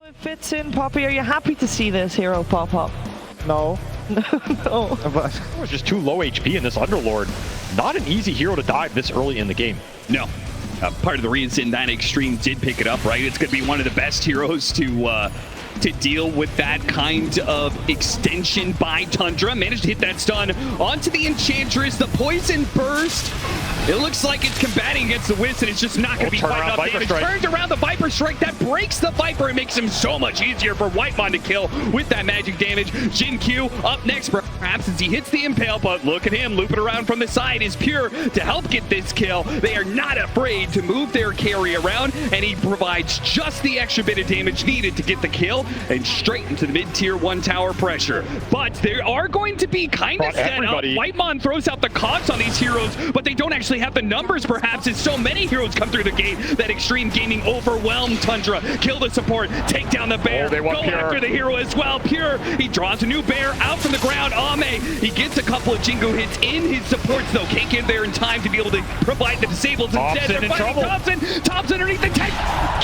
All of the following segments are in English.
It fits in, Poppy. Are you happy to see this hero pop up? No. No. But it was just too low HP in this Underlord. Not an easy hero to dive this early in the game. No. Part of the reason that Extreme did pick it up, right? It's going to be one of the best heroes to deal with that kind of extension by Tundra. Managed to hit that stun onto the Enchantress. The poison burst. It looks like it's combating against the Wisp, and it's just not going to be quite enough damage. Turns around the Viper Strike. That breaks the Viper and makes him so much easier for Whitemon to kill with that magic damage. Jin Q up next, perhaps, as he hits the Impale, but look at him looping around from the side is Pure to help get this kill. They are not afraid to move their carry around, and he provides just the extra bit of damage needed to get the kill and straight into the mid-tier 1 tower pressure. But they are going to be kind of set up. Whitemon throws out the cogs on these heroes, but they don't actually have the numbers, perhaps, as so many heroes come through the gate that Extreme Gaming overwhelmed Tundra. Kill the support, take down the bear, go after the hero as well. Pure, he draws a new bear out from the ground. Ame, he gets a couple of Jingo hits in his supports, though. Can't get there in time to be able to provide the disables instead. They're fighting Thompson underneath the tank,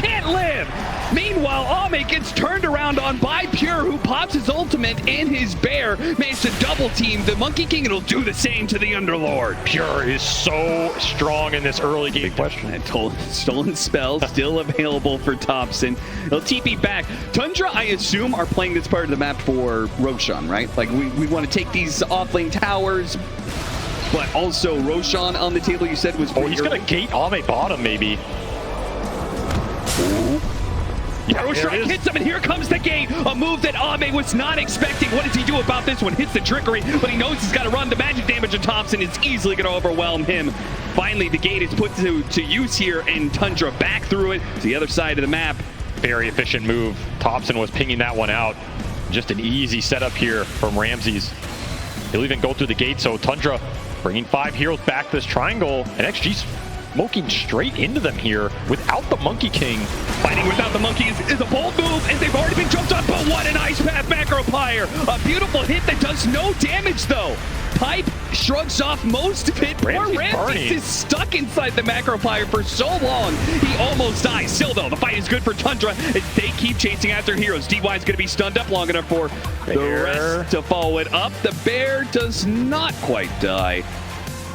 can't live. Meanwhile, Ame gets turned around on by Pure, who pops his ultimate and his bear. Managed to double team the Monkey King, and it'll do the same to the Underlord. Pure is so strong in this early game. Big question. Stolen spell still available for Thompson. He'll TP back. Tundra, I assume, are playing this part of the map for Roshan, right? Like, we want to take these offlane towers, but also Roshan on the table, you said, was Oh, he's going to gate Ame bottom, maybe. Ooh. Yeah, Strike hits him, and here comes the gate. A move that Ame was not expecting. What does he do about this one? Hits the trickery, but he knows he's got to run. The magic damage of Thompson is easily going to overwhelm him. Finally, the gate is put to use here, and Tundra back through it to the other side of the map. Very efficient move. Thompson was pinging that one out. Just an easy setup here from Ramses. He'll even go through the gate, so Tundra bringing 5 heroes back this triangle, and XG's smoking straight into them here without the Monkey King. Fighting without the Monkey is a bold move, and they've already been jumped on, but what an Ice Path Macro Pyre. A beautiful hit that does no damage, though. Pipe shrugs off most of it. Poor Ramses is stuck inside the Macro Pyre for so long. He almost dies. Still, though, the fight is good for Tundra as they keep chasing after heroes. DY is going to be stunned up long enough for the rest to follow it up. The bear does not quite die.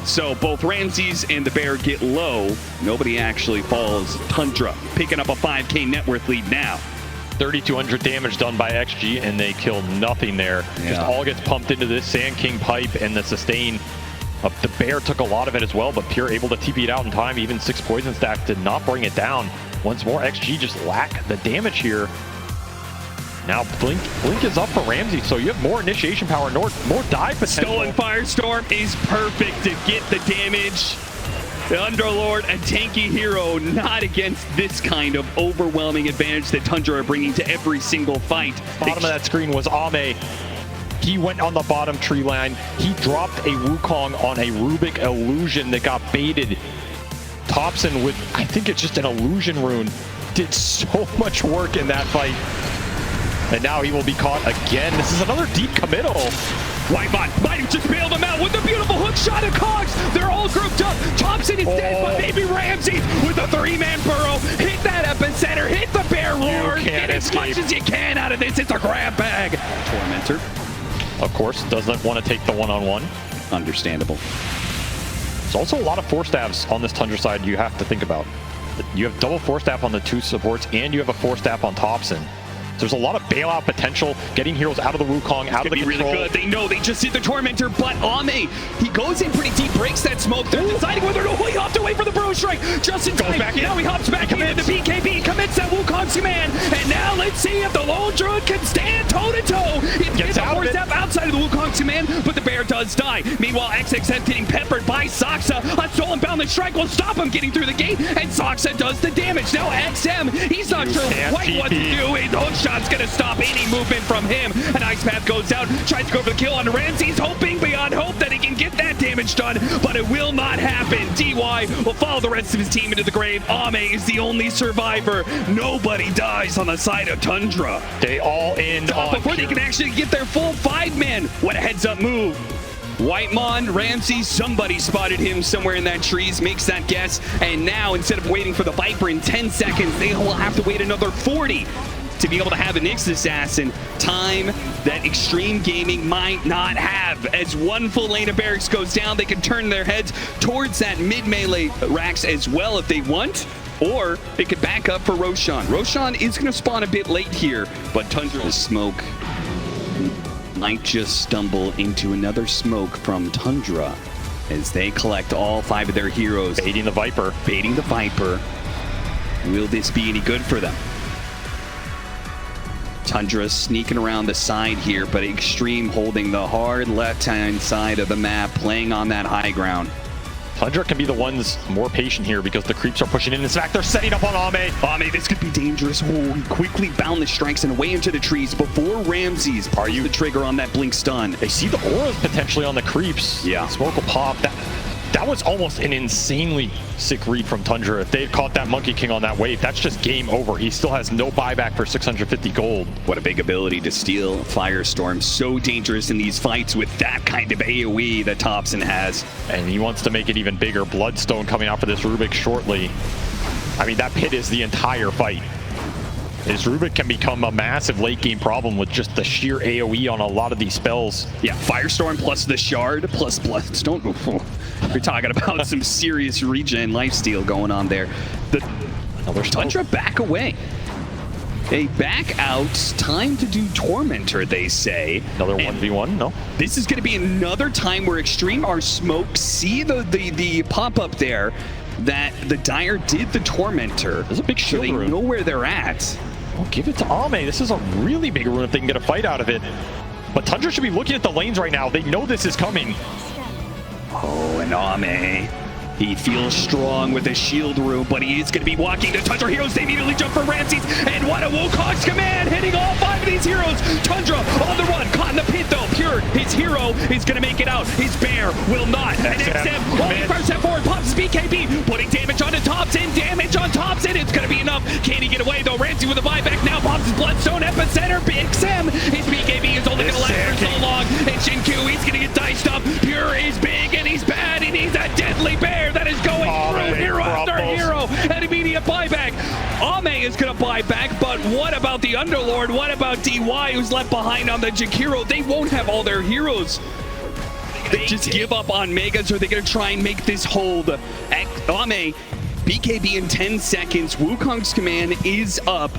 So both Ramses and the bear get low. Nobody actually falls. Tundra picking up a 5K net worth lead now. 3,200 damage done by XG, and they kill nothing there. Yeah. Just all gets pumped into this Sand King pipe, and the sustain. The bear took a lot of it as well, but Pure able to TP it out in time. Even 6 poison stacks did not bring it down. Once more, XG just lack the damage here. Now Blink is up for Ramsey, so you have more initiation power, more dive potential. Stolen Firestorm is perfect to get the damage. The Underlord, a tanky hero, not against this kind of overwhelming advantage that Tundra are bringing to every single fight. Bottom of that screen was Ame. He went on the bottom tree line. He dropped a Wukong on a Rubik illusion that got baited. Topson with, I think it's just an illusion rune, did so much work in that fight. And now he will be caught again. This is another deep committal. Whitemon might have just bailed him out with a beautiful hook shot of Cogs. They're all grouped up. Thompson is dead, but maybe Ramsey with a 3-man burrow. Hit that epicenter, hit the bear roar. Get as much as you can out of this. It's a grab bag. Tormentor, of course, doesn't want to take the one-on-one. Understandable. There's also a lot of Force Staffs on this Tundra side you have to think about. You have double Force Staff on the 2 supports, and you have a Force Staff on Topson. There's a lot of bailout potential, getting heroes out of the Wukong, out of the control. Really good. They know they just hit the Tormentor, but Ame, he goes in pretty deep, breaks that smoke. They're deciding whether to he hopped away for the Burrow Strike. Just in time. Now he hops back in. The BKB commits that Wukong's command. And now let's see if the Lone Druid can stand toe-to-toe. He gets a Force Step outside of the Wukong's command, but the bear does die. Meanwhile, XXM getting peppered by Saksa. A Stolen Boundless Strike will stop him getting through the gate, and Saksa does the damage. Now XM, he's not sure quite what to do. His hook shot's going to stop any movement from him. An Ice Path goes out, tries to go for the kill on Ramses, hoping beyond hope that he can get that damage done, but it will not happen. DY will follow the rest of his team into the grave. Ame is the only survivor. Nobody dies on the side of Tundra. They all end on before they can actually get their full 5-man. What a heads-up move. Whitemon, Ramsey, somebody spotted him somewhere in that trees, makes that guess, and now instead of waiting for the Viper in 10 seconds, they will have to wait another 40 to be able to have a Nyx assassin, time that Extreme Gaming might not have. As one full lane of barracks goes down, they can turn their heads towards that mid-melee racks as well if they want, or they could back up for Roshan. Roshan is going to spawn a bit late here, but Tundra's smoke might just stumble into another smoke from Tundra as they collect all 5 of their heroes. Baiting the Viper. Baiting the Viper. Will this be any good for them? Tundra sneaking around the side here, but Extreme holding the hard left-hand side of the map, playing on that high ground. Tundra can be the ones more patient here because the creeps are pushing in. In fact, they're setting up on Ame. Ame, this could be dangerous. Oh, he quickly bound the strikes and away into the trees before Ramses pulls the trigger on that blink stun. They see the auras potentially on the creeps. Yeah. Smoke will pop. That was almost an insanely sick read from Tundra. If they had caught that Monkey King on that wave, that's just game over. He still has no buyback for 650 gold. What a big ability to steal Firestorm. So dangerous in these fights with that kind of AoE that TOPSON has. And he wants to make it even bigger. Bloodstone coming out for this Rubik shortly. I mean, that pit is the entire fight. This Rubik can become a massive late game problem with just the sheer AoE on a lot of these spells. Yeah, Firestorm plus the Shard plus Bloodstone. We're talking about some serious regen lifesteal going on there. The Tundra back away. They back out. Time to do Tormentor, they say. Another 1v1, no? This is going to be another time where Extreme are smoked. See the pop-up there that the Dire did the Tormentor. There's a big shield so they rune. know where they're at. Well, give it to Ame. This is a really big rune if they can get a fight out of it. But Tundra should be looking at the lanes right now. They know this is coming. Oh, and Ame. He feels strong with a shield rune, but he is going to be walking to Tundra heroes. They immediately jump for Ramses, and what a Wukong's command, hitting all 5 of these heroes. Tundra on the run, caught in the pit though. Pure, his hero is going to make it out. His bear will not. And XM only first step forward, pops his BKB, putting damage onto TOPSON, damage on TOPSON. It's going to be enough. Can he get away though? Ramsey with a buyback now, pops his Bloodstone epicenter. XM, his BKB is only going to last for so long. And Shinku, he's going to get diced up. Pure is big and he's bad and he's a deadly bear that is going through hero after hero. An immediate buyback. Ame is going to buy back, but what about the Underlord? What about DY who's left behind on the Jakiro? They won't have all their heroes. They just give up on Megas, or they're going to try and make this hold. Ame, BKB in 10 seconds. Wukong's command is up.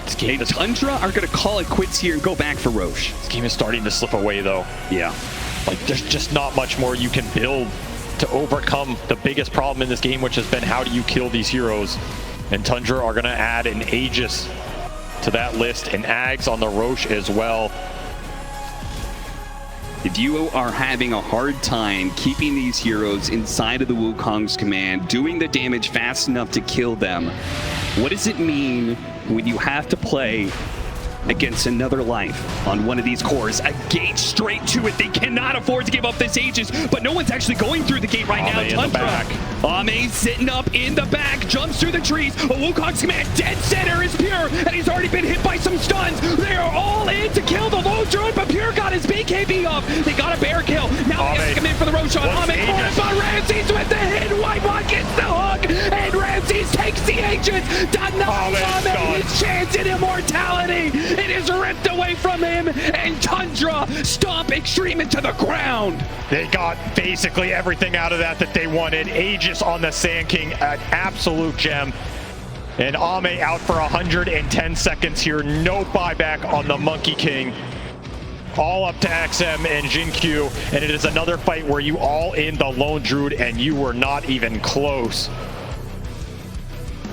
The Tundra are going to call it quits here and go back for Roche. This game is starting to slip away though. Yeah. Like, there's just not much more you can build to overcome the biggest problem in this game, which has been how do you kill these heroes. And Tundra are going to add an Aegis to that list, and Ags on the Roche as well. If you are having a hard time keeping these heroes inside of the Wukong's command, doing the damage fast enough to kill them, what does it mean when you have to play against another life on one of these cores? A gate straight to it. They cannot afford to give up this Aegis, but no one's actually going through the gate right now. Tundra. Ame sitting up in the back, jumps through the trees. A Wukong's command, dead center is Pure, and he's already been hit by some stuns. They are all in to kill the low druid, but Pure got his BKB off. They got a bear kill. Now they come in for the Roshan. Ame cornered by Ramses with the hit. Whitebot gets the hook, and Ramses takes the Aegis. Denying Ame his chance at immortality. It is ripped away from him, and Tundra stomp Extreme into the ground. They got basically everything out of that they wanted. Aegis on the Sand King, an absolute gem. And Ame out for 110 seconds here. No buyback on the Monkey King. All up to XM and Jinkyu, and it is another fight where you all in the Lone Druid and you were not even close.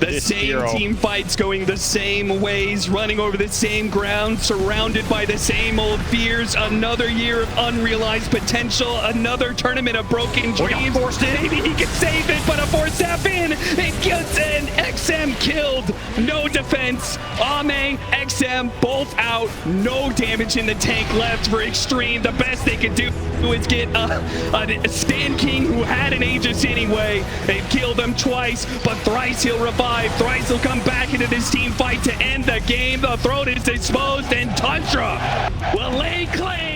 The same team fights going the same ways, running over the same ground, surrounded by the same old fears. Another year of unrealized potential, another tournament of broken dreams. Maybe he can save it, but a 4-step in, it gets in. XM killed, no defense. Ame, XM, both out, no damage in the tank left for Extreme. The best they could do is get a Stand King who had an Aegis anyway. They've killed him twice, but thrice he'll revive. Thrice will come back into this team fight to end the game. The throat is disposed, and Tundra will lay claim